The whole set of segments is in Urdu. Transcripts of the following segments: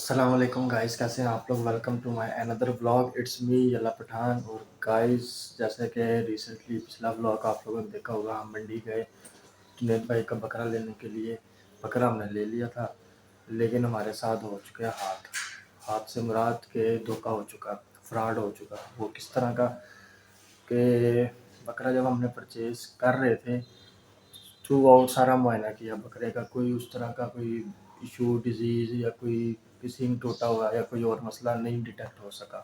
السلام علیکم گائز، کیسے ہیں آپ لوگ؟ ویلکم ٹو مائی اندر بلاگ، اٹس می یلا پٹھان۔ اور گائز جیسے کہ ریسنٹلی پچھلا بلاگ آپ لوگوں نے دیکھا ہوگا، ہم منڈی گئے جنید بھائی کا بکرا لینے کے لیے۔ بکرا ہم نے لے لیا تھا، لیکن ہمارے ساتھ ہو چکے ہاتھ سے مراد کے دھوکہ ہو چکا، فراڈ ہو چکا۔ وہ کس طرح کا کہ بکرا جب ہم نے پرچیز کر رہے تھے، تھرو آؤٹ سارا معائنہ کیا بکرے کا، کوئی اس طرح کا کوئی ایشو، ڈیزیز یا کوئی سینگ ٹوٹا ہوا یا کوئی اور مسئلہ نہیں ڈیٹیکٹ ہو سکا۔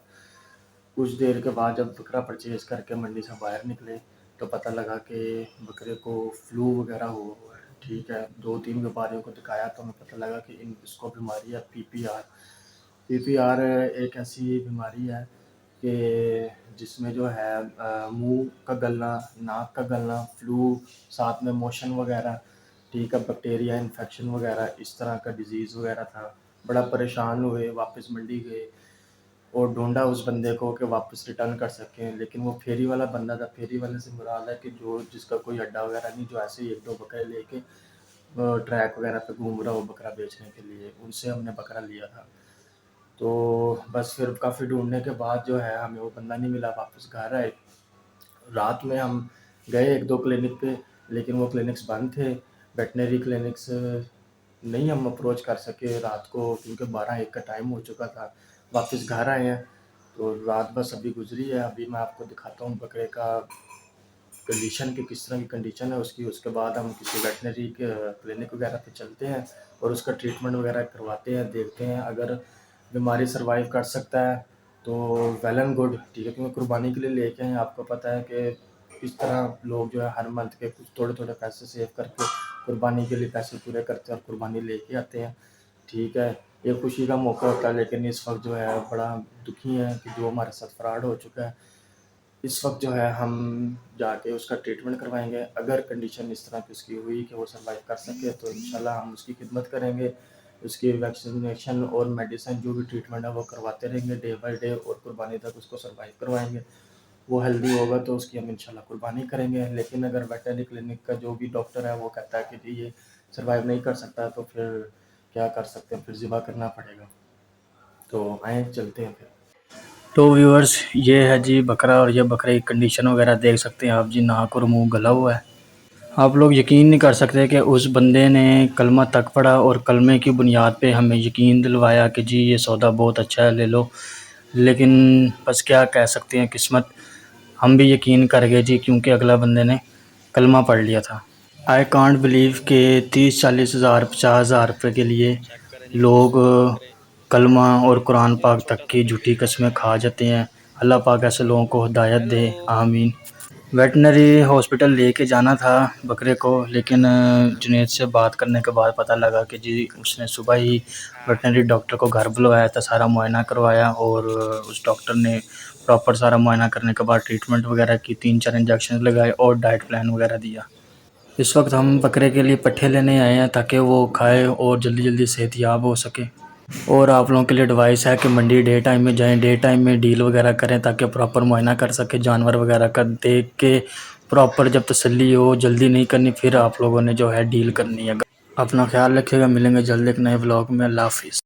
کچھ دیر کے بعد جب بکرا پرچیز کر کے منڈی سے باہر نکلے تو پتہ لگا کہ بکرے کو فلو وغیرہ ہوا ہے۔ ٹھیک ہے، 2-3 بیماریوں کو دکھایا تو ہمیں پتہ لگا کہ اس کو بیماری ہے پی پی آر ایک ایسی بیماری ہے کہ جس میں جو ہے منہ کا گلنا، ناک کا گلنا، فلو، ساتھ میں موشن وغیرہ، ٹھیک ہے، بیکٹیریا انفیکشن وغیرہ، اس طرح کا ڈیزیز وغیرہ تھا۔ بڑا پریشان ہوئے، واپس منڈی گئے اور ڈھونڈا اس بندے کو کہ واپس ریٹرن کر سکیں، لیکن وہ پھیری والا بندہ تھا۔ پھیری والے سے مراد ہے کہ جس کا کوئی اڈا وغیرہ نہیں، جو ایسے ہی 1-2 بکرے لے کے ٹریک وغیرہ پہ گھوم رہا ہو بکرا بیچنے کے لیے، ان سے ہم نے بکرا لیا تھا۔ تو بس پھر کافی ڈھونڈنے کے بعد جو ہے ہمیں وہ بندہ نہیں ملا، واپس گھر آئے۔ رات میں ہم گئے 1-2 کلینک پہ، لیکن وہ کلینکس بند تھے، ویٹنری کلینکس نہیں ہم اپروچ کر سکے رات کو، کیونکہ 12-1 کا ٹائم ہو چکا تھا۔ واپس گھر آئے ہیں تو رات بس ابھی گزری ہے۔ ابھی میں آپ کو دکھاتا ہوں بکرے کا کنڈیشن، کہ کس طرح کی کنڈیشن ہے اس کی۔ اس کے بعد ہم کسی ویٹنری کلینک وغیرہ پہ چلتے ہیں اور اس کا ٹریٹمنٹ وغیرہ کرواتے ہیں، دیکھتے ہیں اگر بیماری سروائیو کر سکتا ہے تو ویل اینڈ گڈ، ٹھیک ہے، کیونکہ قربانی کے لیے لے کے ہیں۔ آپ کو پتہ ہے کہ اس طرح لوگ جو ہے ہر منتھ کے کچھ تھوڑے پیسے سیو کر کے قربانی کے لیے پیسے پورے کرتے ہیں اور قربانی لے کے آتے ہیں، ٹھیک ہے۔ یہ خوشی کا موقع ہوتا ہے، لیکن اس وقت جو ہے بڑا دکھی ہے کہ جو ہمارے ساتھ فراڈ ہو چکا ہے۔ اس وقت جو ہے ہم جا کے اس کا ٹریٹمنٹ کروائیں گے۔ اگر کنڈیشن اس طرح کی اس کی ہوئی کہ وہ سروائیو کر سکے تو انشاءاللہ ہم اس کی خدمت کریں گے، اس کی ویکسینیشن اور میڈیسن جو بھی ٹریٹمنٹ ہے وہ کرواتے رہیں گے ڈے بائی ڈے، اور قربانی تک اس کو سروائیو کروائیں گے۔ وہ ہیلدی ہوگا تو اس کی ہم انشاءاللہ قربانی کریں گے۔ لیکن اگر ویٹنری کلینک کا جو بھی ڈاکٹر ہے وہ کہتا ہے کہ جی یہ سروائیو نہیں کر سکتا، تو پھر کیا کر سکتے ہیں، پھر ذبح کرنا پڑے گا۔ تو آئیں چلتے ہیں پھر۔ تو ویورز یہ ہے جی بکرا، اور یہ بکرے کی کنڈیشن وغیرہ دیکھ سکتے ہیں آپ جی، ناک اور منہ گلا ہوا ہے۔ آپ لوگ یقین نہیں کر سکتے کہ اس بندے نے کلمہ تک پڑھا اور کلمے کی بنیاد پہ ہمیں یقین دلوایا کہ جی یہ سودا بہت اچھا ہے، لے لو۔ لیکن بس کیا کہہ سکتے ہیں، قسمت، ہم بھی یقین کر گئے جی، کیونکہ اگلا بندے نے کلمہ پڑھ لیا تھا۔ آئی کانٹ بلیو کہ 30-40 ہزار 50 ہزار روپے کے لیے لوگ کلمہ اور قرآن پاک تک کی جھوٹی قسمیں کھا جاتے ہیں۔ اللہ پاک ایسے لوگوں کو ہدایت دے، آمین۔ ویٹنری ہاسپٹل لے کے جانا تھا بکرے کو، لیکن جنید سے بات کرنے کے بعد پتہ لگا کہ جی اس نے صبح ہی ویٹنری ڈاکٹر کو گھر بلوایا تھا، سارا معائنہ کروایا، اور اس ڈاکٹر نے پراپر سارا معائنہ کرنے کے بعد ٹریٹمنٹ وغیرہ کی، 3-4 انجیکشن لگائے اور ڈائٹ پلان وغیرہ دیا۔ اس وقت ہم بکرے کے لیے پٹھے لینے آئے ہیں تاکہ وہ کھائے اور جلدی جلدی صحت یاب ہو سکے۔ اور آپ لوگوں کے لیے ایڈوائس ہے کہ منڈی ڈے ٹائم میں جائیں، ڈے ٹائم میں ڈیل وغیرہ کریں تاکہ پراپر معائنہ کر سکے جانور وغیرہ کا، دیکھ کے پراپر جب تسلی ہو، جلدی نہیں کرنی، پھر آپ لوگوں نے جو ہے ڈیل کرنی ہے۔ اپنا خیال رکھیے گا، ملیں گے جلد ایک نئے ولاگ میں۔ اللہ حافظ۔